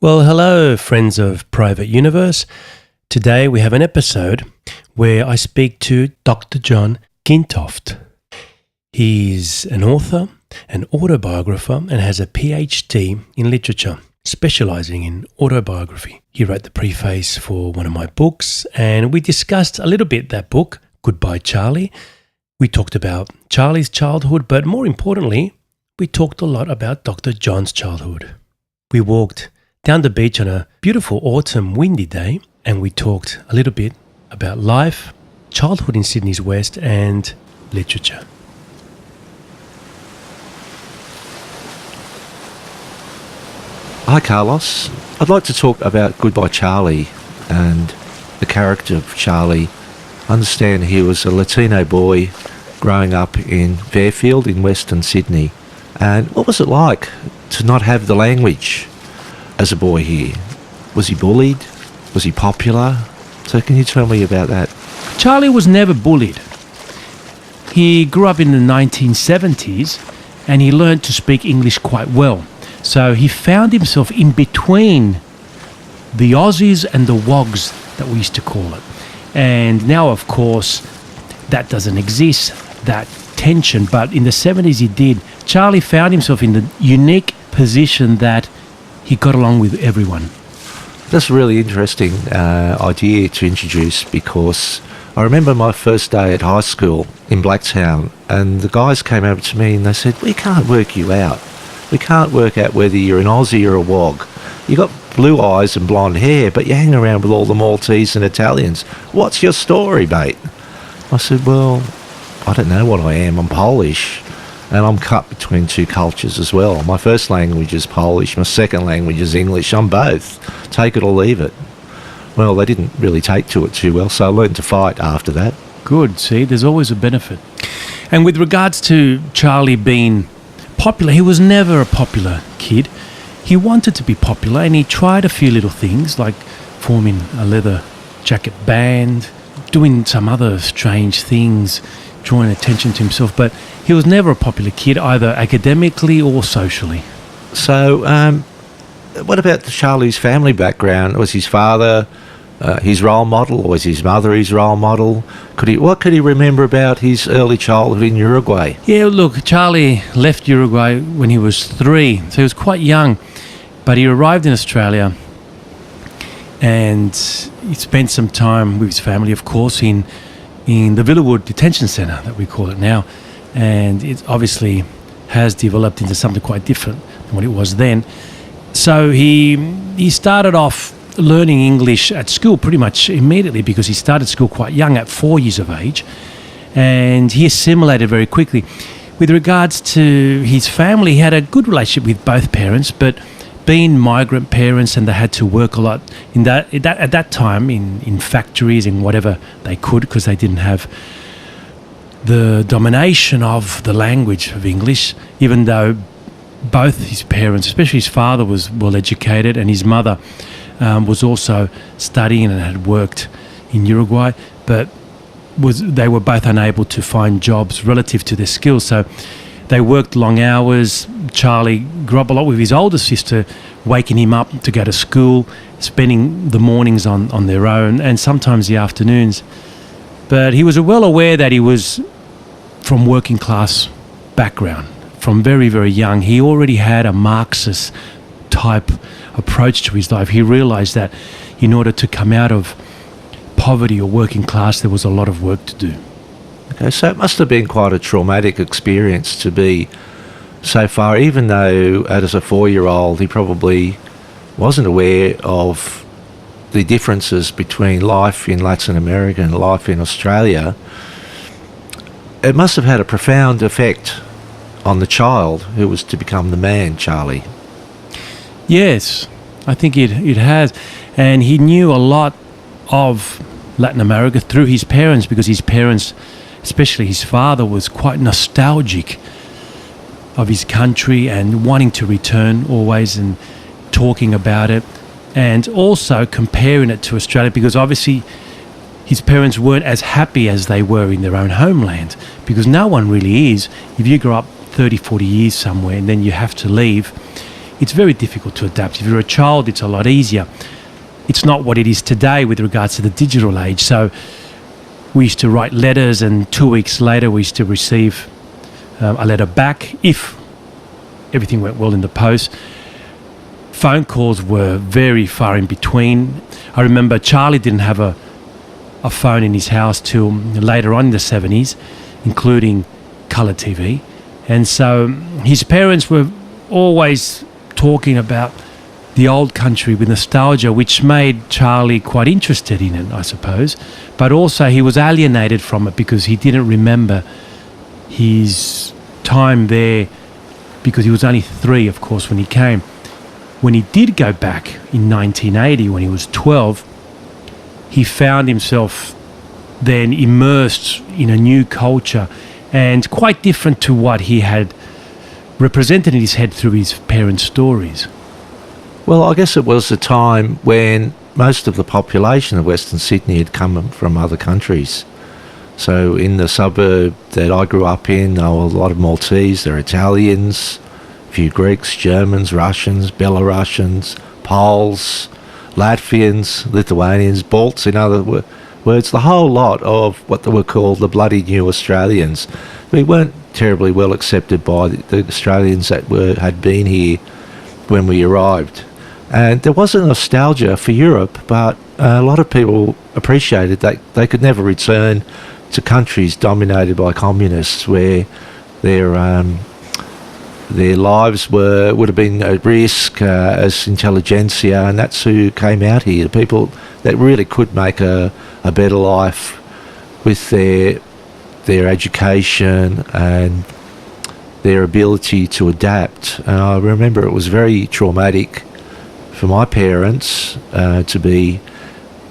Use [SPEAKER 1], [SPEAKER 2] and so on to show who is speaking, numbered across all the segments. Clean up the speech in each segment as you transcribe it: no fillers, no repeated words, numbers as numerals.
[SPEAKER 1] Well, hello, friends of Private Universe. Today we have an episode where I speak to Dr. John Gintowt. He's an author, an autobiographer, and has a PhD in literature, specializing in autobiography. He wrote the preface for one of my books, and we discussed a little bit that book, Goodbye Charlie. We talked about Charlie's childhood, but more importantly, we talked a lot about Dr. John's childhood. We walked down the beach on a beautiful autumn windy day, and we talked a little bit about life, childhood in Sydney's West, and literature.
[SPEAKER 2] Hi Carlos, I'd like to talk about Goodbye Charlie and the character of Charlie. I understand he was a Latino boy growing up in Fairfield in Western Sydney. And what was it like to not have the language as a boy here? Was he bullied? Was he popular? So can you tell me about that?
[SPEAKER 1] Charlie was never bullied. He grew up in the 1970s and he learned to speak English quite well. So he found himself in between the Aussies and the Wogs that we used to call it. And now, of course, that doesn't exist, that tension. But in the 70s he did. Charlie found himself in the unique position that he got along with everyone.
[SPEAKER 2] That's a really interesting idea to introduce, because I remember my first day at high school in Blacktown, and the guys came over to me and they said, "We can't work you out. We can't work out whether you're an Aussie or a Wog. You got blue eyes and blonde hair, but you hang around with all the Maltese and Italians. What's your story, mate?" I said, "Well, I don't know what I am. I'm Polish. And I'm cut between two cultures as well. My first language is Polish, my second language is English. I'm both. Take it or leave it." Well, they didn't really take to it too well, so I learned to fight after that.
[SPEAKER 1] Good, see, there's always a benefit. And with regards to Charlie being popular, he was never a popular kid. He wanted to be popular and he tried a few little things like forming a leather jacket band, doing some other strange things, drawing attention to himself, but he was never a popular kid, either academically or socially.
[SPEAKER 2] So, what about Charlie's family background? Was his father his role model, or was his mother his role model? What could he remember about his early childhood in Uruguay?
[SPEAKER 1] Yeah, look, Charlie left Uruguay when he was 3, so he was quite young, but he arrived in Australia and he spent some time with his family, of course, in the Villawood Detention Centre, that we call it now, and it obviously has developed into something quite different than what it was then. So he started off learning English at school pretty much immediately, because he started school quite young, at 4 years of age, and he assimilated very quickly. With regards to his family, he had a good relationship with both parents, but being migrant parents and they had to work a lot at that time in factories and whatever they could, because they didn't have the domination of the language of English, even though both his parents, especially his father, was well educated and his mother was also studying and had worked in Uruguay, but they were both unable to find jobs relative to their skills. So they worked long hours. Charlie grew up a lot with his older sister, waking him up to go to school, spending the mornings on their own and sometimes the afternoons. But he was well aware that he was from working class background. From very, very young, he already had a Marxist type approach to his life. He realized that in order to come out of poverty or working class, there was a lot of work to do.
[SPEAKER 2] Okay, so it must have been quite a traumatic experience to be so far, even though as a 4-year-old he probably wasn't aware of the differences between life in Latin America and life in Australia. It must have had a profound effect on the child who was to become the man, Charlie.
[SPEAKER 1] Yes, I think it has. And he knew a lot of Latin America through his parents, because his parents, especially his father, was quite nostalgic of his country and wanting to return always and talking about it, and also comparing it to Australia, because obviously his parents weren't as happy as they were in their own homeland, because no one really is. If you grow up 30, 40 years somewhere and then you have to leave, it's very difficult to adapt. If you're a child, it's a lot easier. It's not what it is today with regards to the digital age. So we used to write letters, and 2 weeks later we used to receive a letter back if everything went well in the post. Phone calls were very far in between. I remember Charlie didn't have a phone in his house till later on in the 70s, including colour TV. And so his parents were always talking about the old country with nostalgia, which made Charlie quite interested in it, I suppose. But also he was alienated from it because he didn't remember his time there, because he was only 3, of course, when he came. When he did go back in 1980, when he was 12, he found himself then immersed in a new culture, and quite different to what he had represented in his head through his parents' stories.
[SPEAKER 2] Well, I guess it was a time when most of the population of Western Sydney had come from other countries. So in the suburb that I grew up in, there were a lot of Maltese, there were Italians, a few Greeks, Germans, Russians, Belarusians, Poles, Latvians, Lithuanians, Balts, in other words, the whole lot of what they were called the bloody new Australians. We weren't terribly well accepted by the Australians that had been here when we arrived. And there was a nostalgia for Europe, but a lot of people appreciated that they could never return to countries dominated by communists, where their lives would have been at risk as intelligentsia, and that's who came out here, the people that really could make a better life with their education and their ability to adapt. I remember it was very traumatic for my parents to be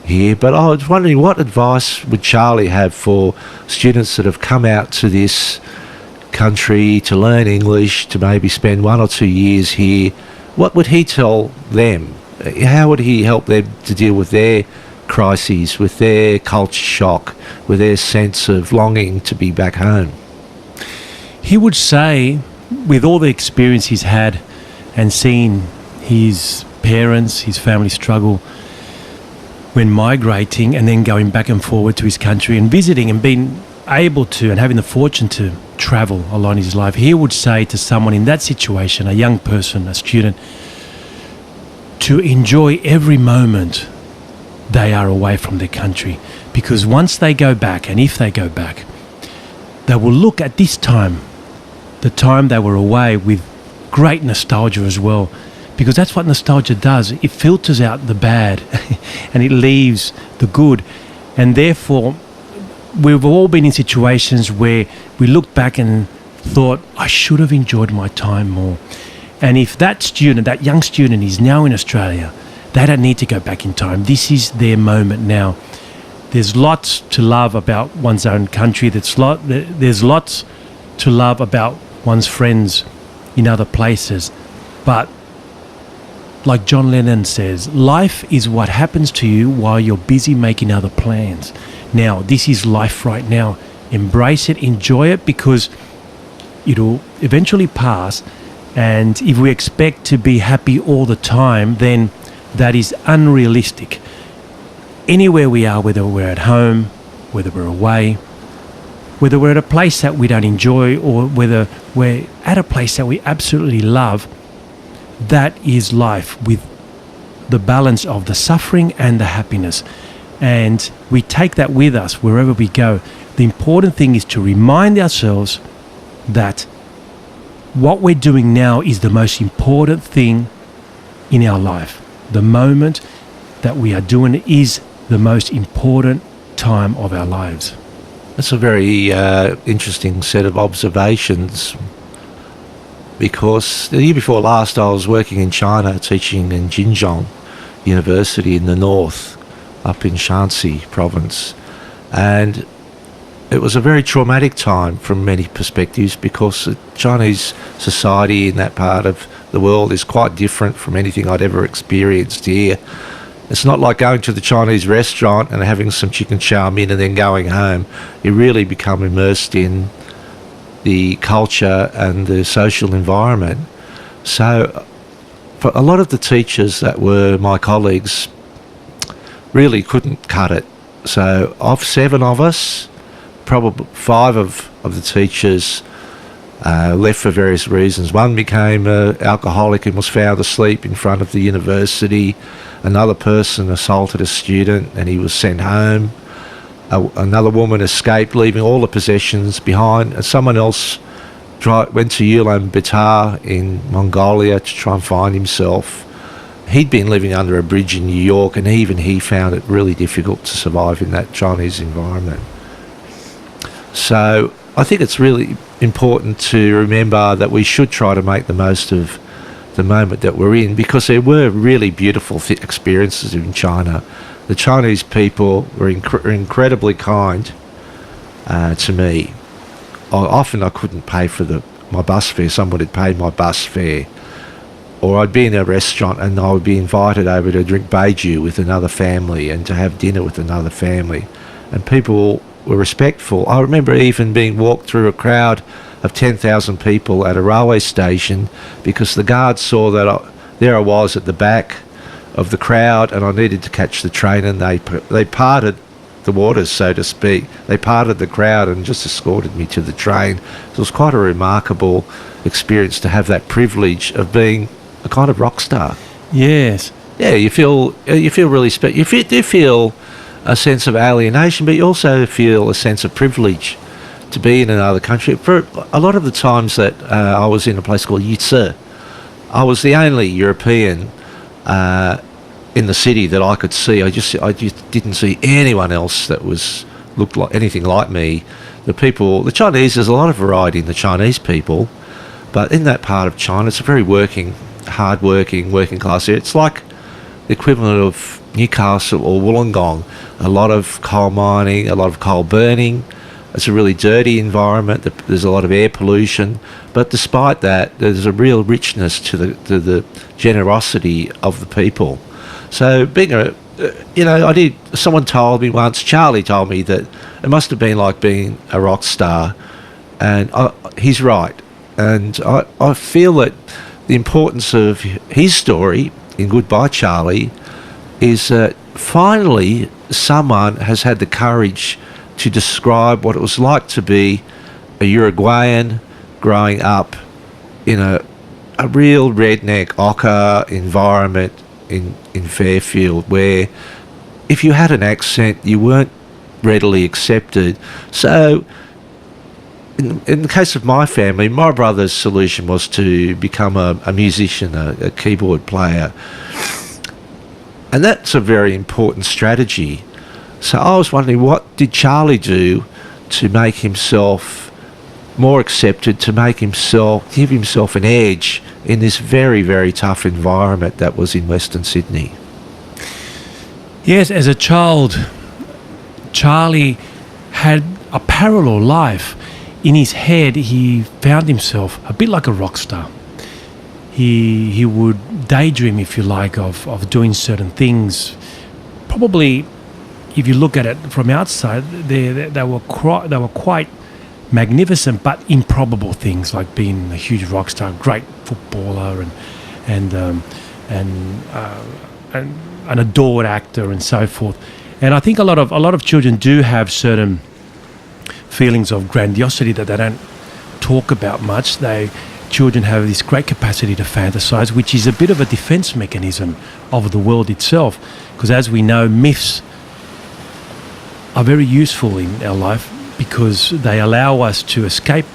[SPEAKER 2] here, but I was wondering, what advice would Charlie have for students that have come out to this country to learn English, to maybe spend 1 or 2 years here? What would he tell them? How would he help them to deal with their crises, with their culture shock, with their sense of longing to be back home?
[SPEAKER 1] He would say, with all the experience he's had and seen his parents, his family struggle when migrating and then going back and forward to his country and visiting and being able to and having the fortune to travel along his life, he would say to someone in that situation, a young person, a student, to enjoy every moment they are away from their country, because once they go back, and if they go back, they will look at this time, the time they were away, with great nostalgia as well, because that's what nostalgia does. It filters out the bad and it leaves the good. And therefore, we've all been in situations where we looked back and thought, I should have enjoyed my time more. And if that student, that young student, is now in Australia, they don't need to go back in time. This is their moment now. There's lots to love about one's own country. There's lots to love about one's friends in other places. But like John Lennon says, life is what happens to you while you're busy making other plans. Now, this is life right now. Embrace it, enjoy it, because it'll eventually pass. And if we expect to be happy all the time, then that is unrealistic. Anywhere we are, whether we're at home, whether we're away, whether we're at a place that we don't enjoy, or whether we're at a place that we absolutely love, that is life, with the balance of the suffering and the happiness. And we take that with us wherever we go. The important thing is to remind ourselves that what we're doing now is the most important thing in our life. The moment that we are doing it is the most important time of our lives.
[SPEAKER 2] That's a very interesting set of observations, because the year before last I was working in China, teaching in Gintowt University in the north, up in Shanxi province, and it was a very traumatic time from many perspectives, because the Chinese society in that part of the world is quite different from anything I'd ever experienced here. It's not like going to the Chinese restaurant and having some chicken chow mein and then going home. You really become immersed in the culture and the social environment. So but a lot of the teachers that were my colleagues really couldn't cut it. So of 7 of us, probably 5 of the teachers left for various reasons. One became an alcoholic and was found asleep in front of the university. Another person assaulted a student and he was sent home. Another woman escaped, leaving all the possessions behind. And someone else went to Ulaanbaatar in Mongolia to try and find himself. He'd been living under a bridge in New York, and even he found it really difficult to survive in that Chinese environment. So I think it's really important to remember that we should try to make the most of the moment that we're in, because there were really beautiful experiences in China. The Chinese people were incredibly kind to me. Often I couldn't pay for my bus fare. Someone had paid my bus fare. Or I'd be in a restaurant and I would be invited over to drink baijiu with another family and to have dinner with another family. And people were respectful. I remember even being walked through a crowd of 10,000 people at a railway station because the guards saw that there I was at the back of the crowd and I needed to catch the train, and they parted the waters, so to speak. They parted the crowd and just escorted me to the train. So it was quite a remarkable experience to have that privilege of being a kind of rock star.
[SPEAKER 1] Yes.
[SPEAKER 2] Yeah, you feel really special. You do feel a sense of alienation, but you also feel a sense of privilege to be in another country. For a lot of the times that I was in a place called Yizi, I was the only European in the city that I could see. I just didn't see anyone else that looked like anything like me. The Chinese, there's a lot of variety in the Chinese people, but in that part of China, it's a very hard-working, working class area. It's like the equivalent of Newcastle or Wollongong. A lot of coal mining, a lot of coal burning. It's a really dirty environment. There's a lot of air pollution. But despite that, there's a real richness to the generosity of the people. So being someone told me once, Charlie told me, that it must have been like being a rock star. And he's right. And I feel that the importance of his story in Goodbye Charlie is that finally someone has had the courage to describe what it was like to be a Uruguayan growing up in a real redneck ochre environment in Fairfield, where if you had an accent you weren't readily accepted. So in the case of my family, my brother's solution was to become a musician, a keyboard player. And that's a very important strategy. So I was wondering, what did Charlie do to make himself more accepted, to give himself an edge in this very, very tough environment that was in Western Sydney?
[SPEAKER 1] Yes, as a child, Charlie had a parallel life. In his head, he found himself a bit like a rock star. He would daydream, if you like, of doing certain things. Probably, if you look at it from outside, they were quite magnificent but improbable things, like being a huge rock star, great footballer, and an adored actor, and so forth. And I think a lot of children do have certain feelings of grandiosity that they don't talk about much. Children have this great capacity to fantasize, which is a bit of a defense mechanism of the world itself, because as we know, myths are very useful in our life because they allow us to escape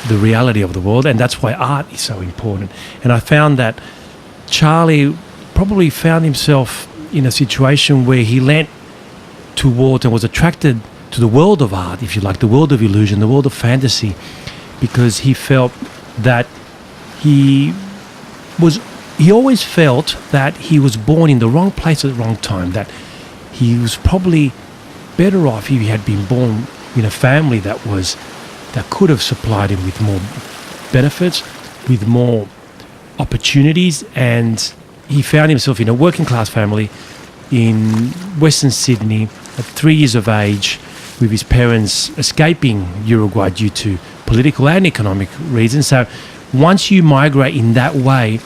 [SPEAKER 1] the reality of the world, and that's why art is so important. And I found that Charlie probably found himself in a situation where he leant towards and was attracted to the world of art, if you like, the world of illusion, the world of fantasy, because he felt that he always felt that he was born in the wrong place at the wrong time, that he was probably better off if he had been born in a family that could have supplied him with more benefits, with more opportunities. And he found himself in a working class family in Western Sydney at 3 years of age, with his parents escaping Uruguay due to political and economic reasons. So once you migrate in that way,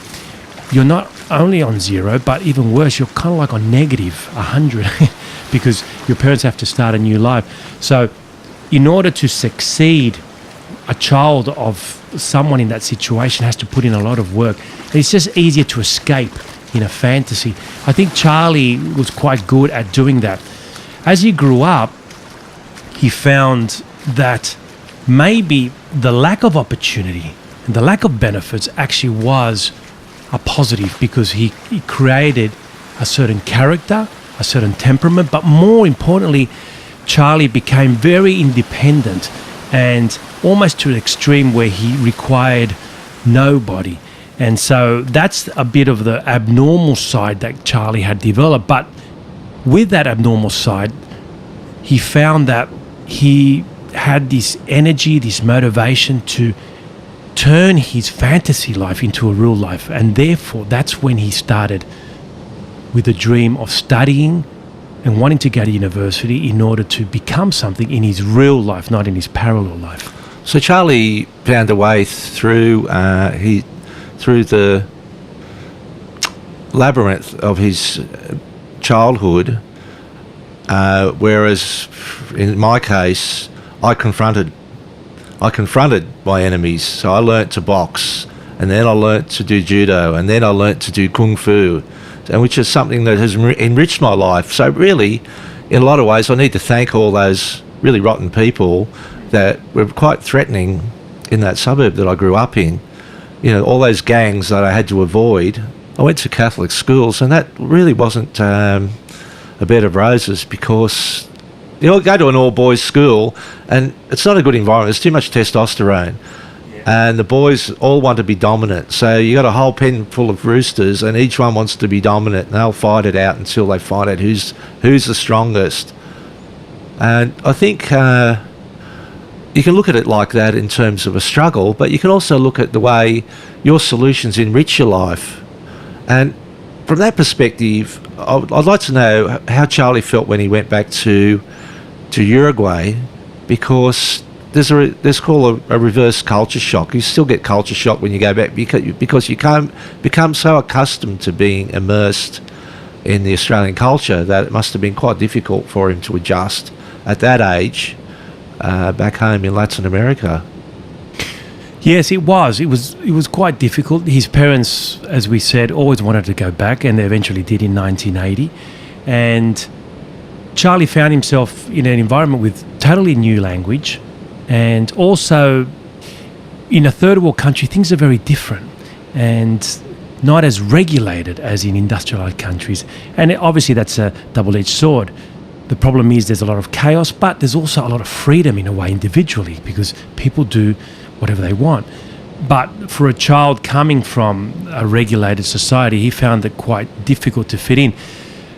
[SPEAKER 1] you're not only on zero, but even worse, you're kind of like on negative 100 because your parents have to start a new life. So in order to succeed, a child of someone in that situation has to put in a lot of work. And it's just easier to escape in a fantasy. I think Charlie was quite good at doing that. As he grew up, he found that maybe the lack of opportunity and the lack of benefits actually was a positive, because he created a certain character, a certain temperament, but more importantly, Charlie became very independent and almost to an extreme where he required nobody. And so that's a bit of the abnormal side that Charlie had developed. But with that abnormal side, he found that he had this energy, this motivation to turn his fantasy life into a real life. And therefore, that's when he started with the dream of studying and wanting to go to university in order to become something in his real life, not in his parallel life.
[SPEAKER 2] So Charlie found a way through through the labyrinth of his childhood, whereas in my case, I confronted my enemies. So I learnt to box, and then I learnt to do judo, and then I learnt to do kung fu, and which is something that has enriched my life. So really, in a lot of ways, I need to thank all those really rotten people that were quite threatening in that suburb that I grew up in. You know, all those gangs that I had to avoid. I went to Catholic schools, and that really wasn't a bed of roses, because you go to an all-boys school, and it's not a good environment. There's too much testosterone. And the boys all want to be dominant. So you got a whole pen full of roosters, and each one wants to be dominant, and they'll fight it out until they find out who's the strongest. And I think you can look at it like that in terms of a struggle, but you can also look at the way your solutions enrich your life. And from that perspective, I'd like to know how Charlie felt when he went back to Uruguay, because there's called a reverse culture shock. You still get culture shock when you go back, because you can't become so accustomed to being immersed in the Australian culture that it must have been quite difficult for him to adjust at that age back home in Latin America.
[SPEAKER 1] Yes, it was. It was quite difficult. His parents, as we said, always wanted to go back, and they eventually did in 1980. And Charlie found himself in an environment with totally new language, and also in a third world country, things are very different and not as regulated as in industrialized countries. And obviously that's a double-edged sword. The problem is there's a lot of chaos, but there's also a lot of freedom in a way individually, because people do whatever they want. But for a child coming from a regulated society, he found it quite difficult to fit in.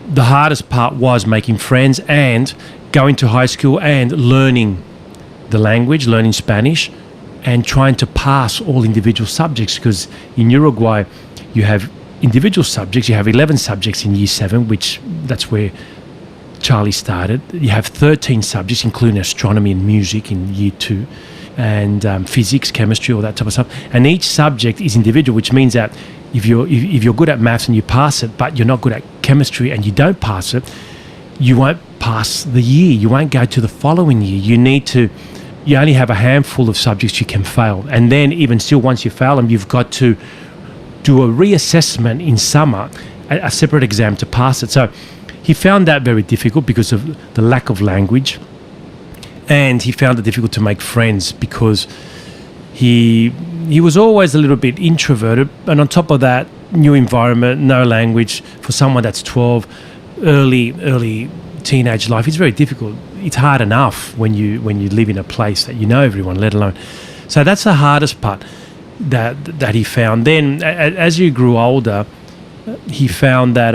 [SPEAKER 1] The hardest part was making friends and going to high school and learning the language, learning Spanish, and trying to pass all individual subjects, because in Uruguay you have individual subjects. You have 11 subjects in year 7, which that's where Charlie started. You have 13 subjects, including astronomy and music in year 2, and physics, chemistry, all that type of stuff. And each subject is individual, which means that if you're good at maths and you pass it, but you're not good at chemistry and you don't pass it, you won't pass the year. You won't go to the following year. You only have a handful of subjects you can fail. And then even still, once you fail them, you've got to do a reassessment in summer, a separate exam to pass it. So he found that very difficult because of the lack of language. And he found it difficult to make friends because he was always a little bit introverted. And on top of that, new environment, no language. For someone that's 12, early teenage life, it's very difficult. It's hard enough when you live in a place that you know everyone, let alone. So that's the hardest part that he found. Then as you grew older, he found that,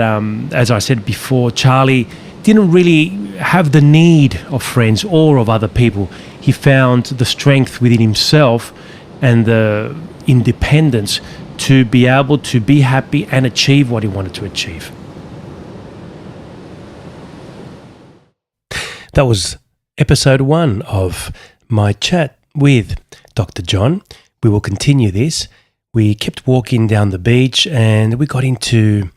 [SPEAKER 1] as I said before, Charlie didn't really have the need of friends or of other people. He found the strength within himself and the independence to be able to be happy and achieve what he wanted to achieve. That was episode 1 of my chat with Dr. John. We will continue this We kept walking down the beach and we got into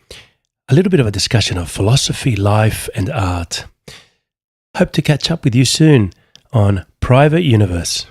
[SPEAKER 1] a little bit of a discussion of philosophy, life, and art. Hope to catch up with you soon on Private Universe.